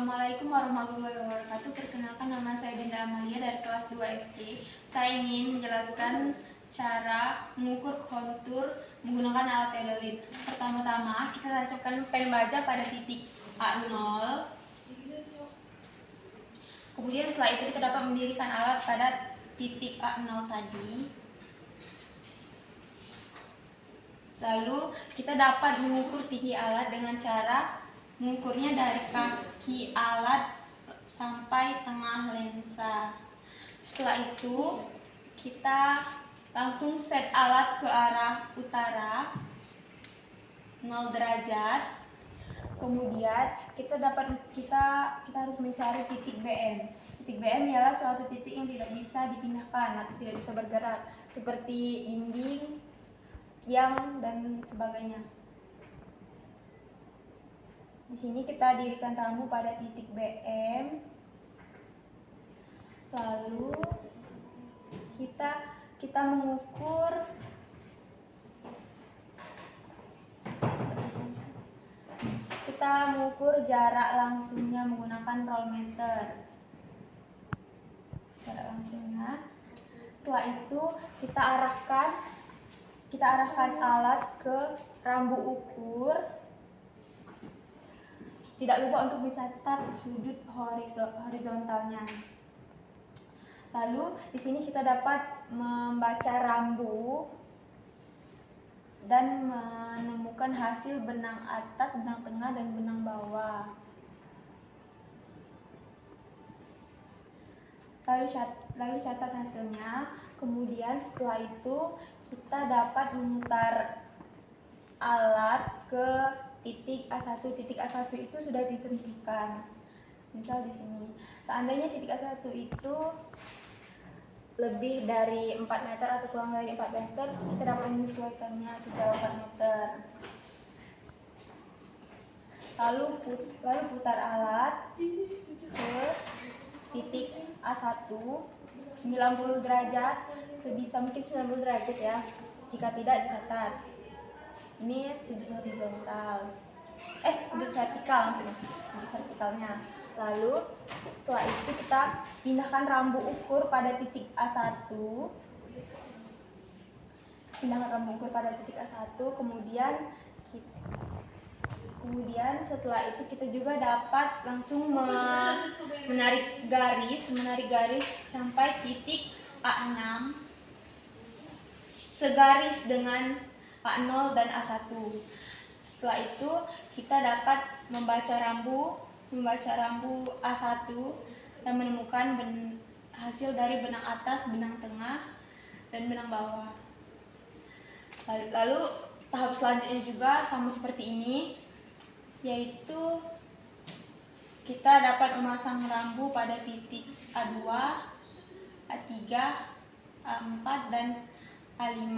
Assalamualaikum warahmatullahi wabarakatuh. Perkenalkan, nama saya Dinda Amalia dari kelas 2 SD. Saya ingin menjelaskan cara mengukur kontur menggunakan alat teodolit. Pertama-tama kita tancapkan pen baja pada titik A0. Kemudian setelah itu kita dapat mendirikan alat pada titik A0 tadi. Lalu kita dapat mengukur tinggi alat dengan cara mengukurnya dari kaki alat sampai tengah lensa. Setelah itu kita langsung set alat ke arah utara 0 derajat. Kemudian kita harus mencari titik BM. Titik BM ialah suatu titik yang tidak bisa dipindahkan atau tidak bisa bergerak, seperti dinding, tiang, dan sebagainya. Di sini kita dirikan rambu pada titik BM. Lalu kita mengukur jarak langsungnya menggunakan rolmeter. Jarak langsungnya. Setelah itu kita arahkan alat ke rambu ukur. Tidak lupa untuk mencatat sudut horizontalnya. Lalu di sini kita dapat membaca rambu dan menemukan hasil benang atas, benang tengah, dan benang bawah. Lalu catat hasilnya. Kemudian setelah itu kita dapat memutar alat ke titik A1. Titik A1 itu sudah ditentukan. Misal di sini. Seandainya titik A1 itu lebih dari 4 meter atau kurang dari 4 meter, kita dapat menyesuaikannya sejauh 4 meter. Lalu putar alat ke titik A1 90 derajat, sebisa mungkin 90 derajat ya. Jika tidak, dicatat. Ini sudut horizontal. Sudut vertikal maksudnya. Sudut vertikalnya. Lalu setelah itu kita pindahkan rambu ukur pada titik A1. Kemudian setelah itu kita juga dapat langsung menarik garis sampai titik A6 segaris dengan A0 dan A1. Setelah itu kita dapat membaca rambu A1 dan menemukan hasil dari benang atas, benang tengah, dan benang bawah. Lalu tahap selanjutnya juga sama seperti ini, yaitu kita dapat memasang rambu pada titik A2, A3, A4, dan A5.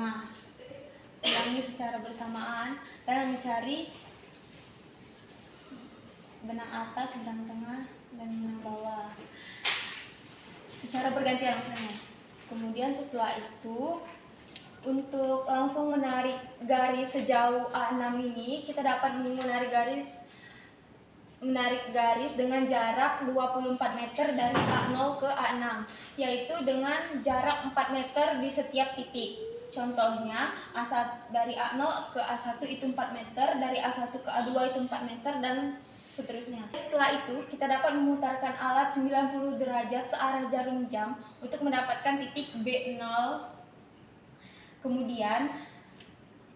Ulangi secara bersamaan dan mencari benang atas, benang tengah, dan benang bawah secara bergantian maksudnya. Kemudian setelah itu, untuk langsung menarik garis sejauh A6 ini, kita dapat menarik garis dengan jarak 24 meter dari A0 ke A6, yaitu dengan jarak 4 meter di setiap titik. Contohnya, dari A0 ke A1 itu 4 meter, dari A1 ke A2 itu 4 meter, dan seterusnya. Setelah itu, kita dapat memutarkan alat 90 derajat searah jarum jam untuk mendapatkan titik B0. Kemudian,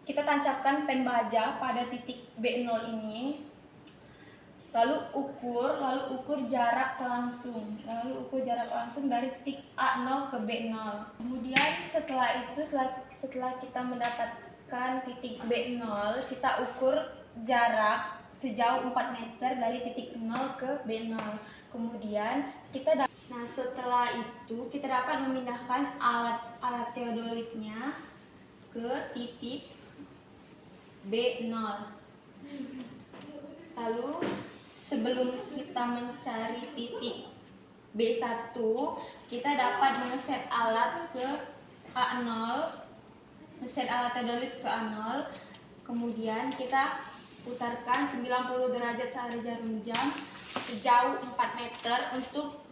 kita tancapkan pen baja pada titik B0 ini. Lalu ukur jarak langsung dari titik A0 ke B0. Kemudian setelah kita mendapatkan titik B0, kita ukur jarak sejauh 4 meter dari titik 0 ke B0. Kemudian setelah itu kita dapat memindahkan alat teodolitnya ke titik B0. Lalu sebelum kita mencari titik B1, kita dapat mengeset alat ke A0, mengeset alat teodolit ke A0. Kemudian kita putarkan 90 derajat searah jarum jam sejauh 4 meter untuk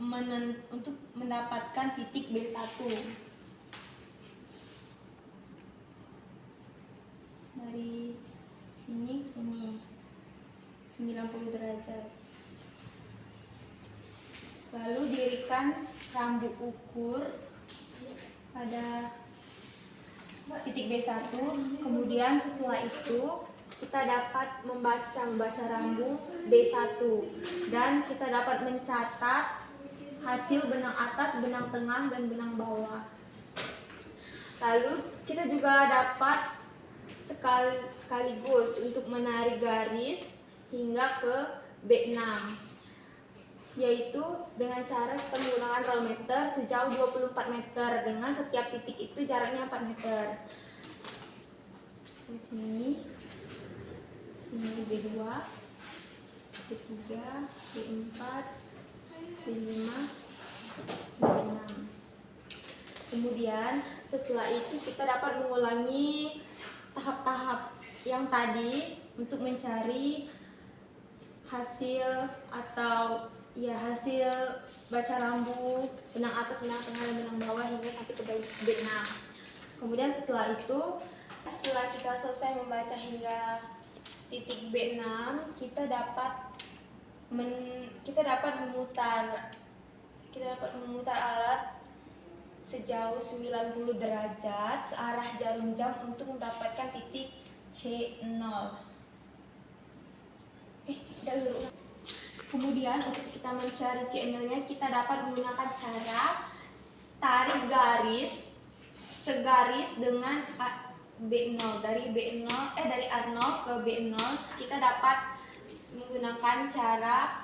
mendapatkan titik B1. Dari sini ke sini 90 derajat. Lalu dirikan rambu ukur pada titik B1. Kemudian setelah itu kita dapat membaca rambu B1 dan kita dapat mencatat hasil benang atas, benang tengah, dan benang bawah. Lalu kita juga dapat sekaligus untuk menarik garis hingga ke B6, yaitu dengan cara kita menggunakan rollmeter sejauh 24 meter dengan setiap titik itu jaraknya 4 meter. Di sini B2, B3, B4, B5, B6. Kemudian setelah itu kita dapat mengulangi tahap-tahap yang tadi untuk mencari hasil hasil baca rambu benang atas, benang tengah, dan benang bawah hingga sampai ke B6. Kemudian setelah kita selesai membaca hingga titik B6, kita dapat memutar alat sejauh 90 derajat searah jarum jam untuk mendapatkan titik C0. Kemudian untuk kita mencari C0-nya, kita dapat menggunakan cara tarik garis segaris dengan B0. Dari A0 ke B0 kita dapat menggunakan cara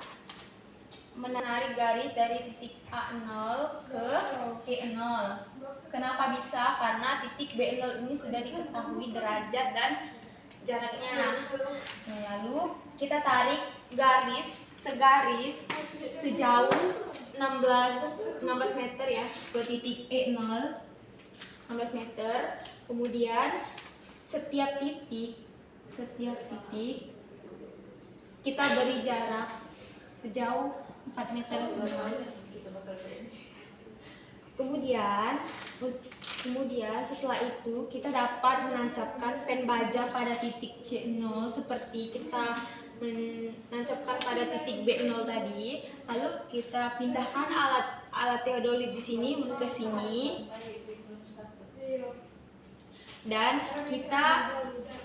menarik garis dari titik A0 ke B0. Kenapa bisa? Karena titik B0 ini sudah diketahui derajat dan jaraknya. Lalu kita tarik garis segaris sejauh 16 meter ya ke titik E0, 16 meter. Kemudian setiap titik kita beri jarak sejauh 4 meter semua. Kemudian setelah itu kita dapat menancapkan pen baja pada titik C0 seperti kita menancapkan pada titik B0 tadi. Lalu kita pindahkan alat teodolit di sini ke sini. Dan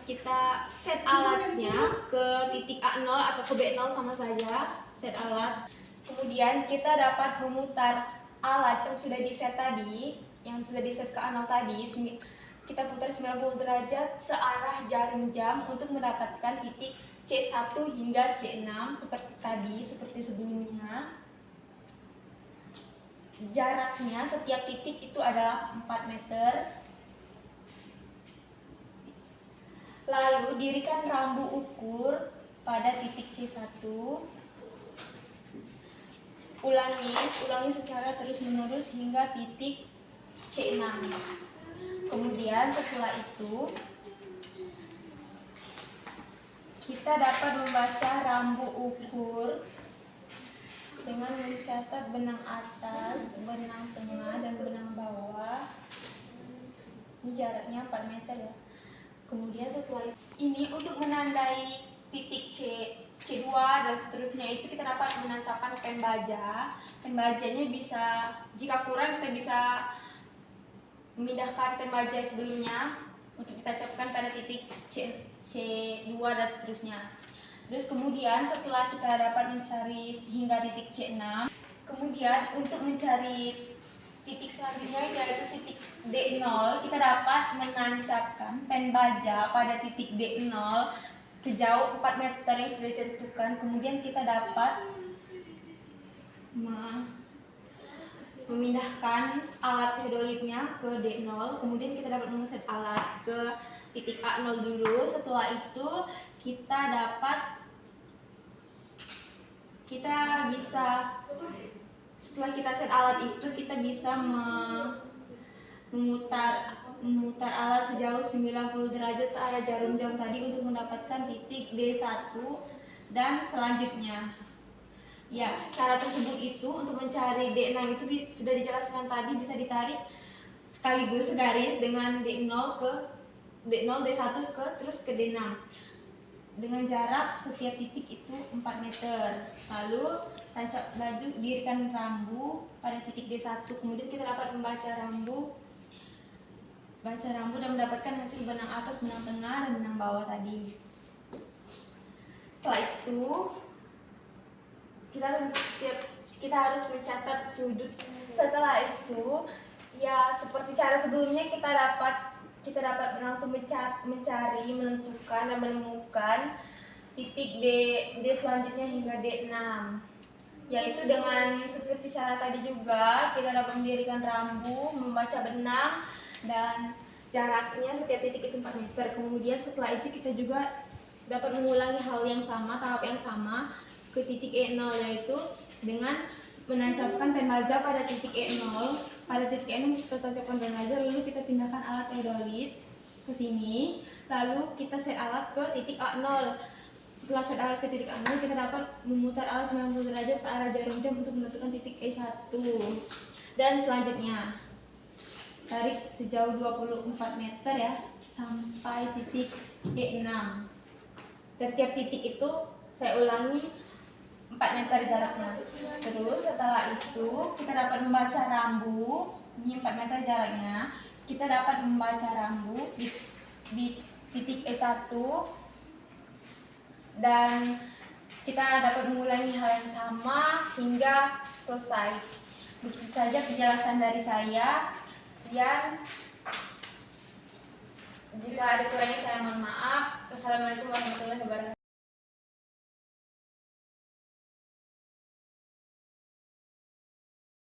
kita set alatnya ke titik A0 atau ke B0 sama saja, set alat. Kemudian kita dapat memutar alat yang sudah di-set tadi, yang sudah di-set ke A0 tadi, kita putar 90 derajat searah jarum jam untuk mendapatkan titik C1 hingga C6 seperti sebelumnya. Jaraknya setiap titik itu adalah 4 meter. Lalu dirikan rambu ukur pada titik C1. Ulangi secara terus-menerus hingga titik C6. Kemudian setelah itu kita dapat membaca rambu ukur dengan mencatat benang atas, benang tengah, dan benang bawah. Ini jaraknya 4 meter ya. Kemudian setelah ini untuk menandai titik C2 dan seterusnya itu kita dapat menancapkan pen baja. Pen bajanya bisa, jika kurang kita bisa memindahkan pen baja sebelumnya untuk ditancapkan pada titik C2 dan seterusnya. Terus kemudian setelah kita dapat mencari hingga titik C6, kemudian untuk mencari titik selanjutnya yaitu titik D0, kita dapat menancapkan pen baja pada titik D0 sejauh 4 meter yang sudah ditentukan. Kemudian kita dapat memindahkan alat teodolitnya ke D0. Kemudian kita dapat mengeset alat ke titik A0 dulu. Setelah itu setelah kita set alat itu kita bisa memutar alat sejauh 90 derajat searah jarum jam tadi untuk mendapatkan titik D1 dan selanjutnya. Ya, cara tersebut itu untuk mencari D6 itu sudah dijelaskan tadi, bisa ditarik sekaligus segaris dengan D0 ke D0, D1 ke terus ke D6 dengan jarak setiap titik itu 4 meter. Lalu tancap laju, dirikan rambu pada titik D1. Kemudian kita dapat membaca rambu dan mendapatkan hasil benang atas, benang tengah, dan benang bawah tadi. Setelah itu kita harus mencatat sudut. Setelah itu ya seperti cara sebelumnya kita dapat langsung mencari, menentukan dan menemukan titik D selanjutnya hingga D6, yaitu dengan seperti cara tadi juga kita dapat mendirikan rambu, membaca benang, dan jaraknya setiap titik itu 4 meter. Kemudian setelah itu kita juga dapat mengulangi hal yang sama, tahap yang sama ke titik E0, yaitu dengan menancapkan pen baja pada titik E0. Pada titik E0 kita tancapkan pen baja, lalu kita pindahkan alat teodolit ke sini, lalu kita set alat ke titik A0. Setelah set alat ke titik A0, kita dapat memutar alat 90 derajat searah jarum jam untuk menentukan titik E1. Dan selanjutnya tarik sejauh 24 meter ya sampai titik E6. Dan tiap titik itu saya ulangi 4 meter jaraknya. Terus setelah itu kita dapat membaca rambu, ini 4 meter jaraknya. Kita dapat membaca rambu di titik E1 dan kita dapat mengulangi hal yang sama hingga selesai. Begitu saja penjelasan dari saya. Sekian. Jika ada kurangnya saya mohon maaf. Wassalamualaikum warahmatullahi wabarakatuh.